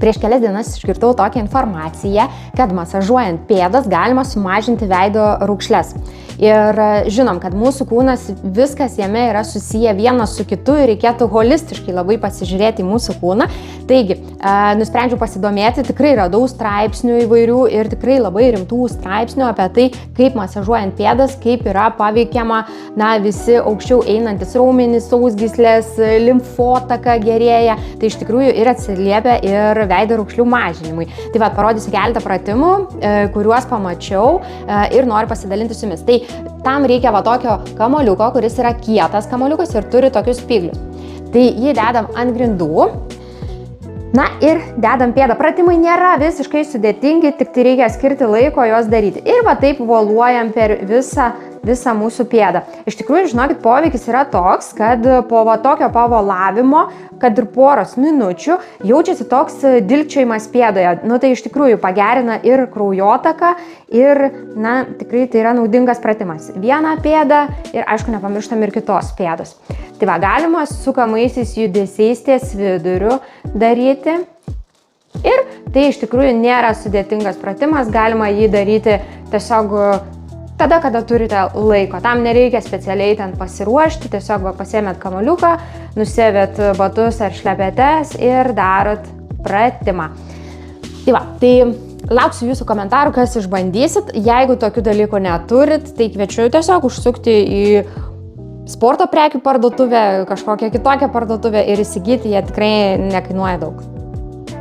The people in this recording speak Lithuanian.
Prieš kelias dienas išgirdau tokią informaciją, kad masažuojant pėdas galima sumažinti veido raukšles. Ir žinom, kad mūsų kūnas, viskas jame yra susiję vienas su kitu ir reikėtų holistiškai labai pasižiūrėti į mūsų kūną. Taigi, nusprendžiau pasidomėti, tikrai radau straipsnių įvairių ir tikrai labai rimtų straipsnių apie tai, kaip masažuojant pėdas, kaip yra paveikiama, visi aukščiau einantis raumenys, sausgyslės, limfotaka gerėja. Tai iš tikrųjų ir atsiliepia ir veido raukšlių mažinimui. Tai parodysiu keletą pratimų, kuriuos pamačiau ir noriu pasidalinti su jumis. Tai tam reikia tokio kamuoliuko, kuris yra kietas kamuoliukas ir turi tokius spyglius. Tai jį dedam ant grindų. Ir dedam pėdą. Pratimai nėra visiškai sudėtingi, tik tai reikia skirti laiko juos daryti. Ir taip voluojam per visą mūsų pėdą. Iš tikrųjų, žinokit, poveikis yra toks, kad po tokio pavolavimo, kad ir poros minučių, jaučiasi toks dilgčiojimas pėdoje. Tai iš tikrųjų pagerina ir kraujotaką ir, tikrai tai yra naudingas pratimas. Vieną pėdą ir, aišku, nepamirštam ir kitos pėdos. Tai galima sukamaisiais judesiais ties viduriu daryti. Ir tai iš tikrųjų nėra sudėtingas pratimas, galima jį daryti tiesiog tada, kada turite laiko. Tam nereikia specialiai ten pasiruošti, tiesiog pasiėmėt kamuoliuką, nusėvėt batus ar šlepetes ir darot pratimą. Tai lauksiu jūsų komentarų, kas išbandysit. Jeigu tokių dalykų neturit, tai kviečiu tiesiog užsukti į sporto prekių parduotuvę, kažkokią kitokią parduotuvę ir įsigyti, jie tikrai nekainuoja daug.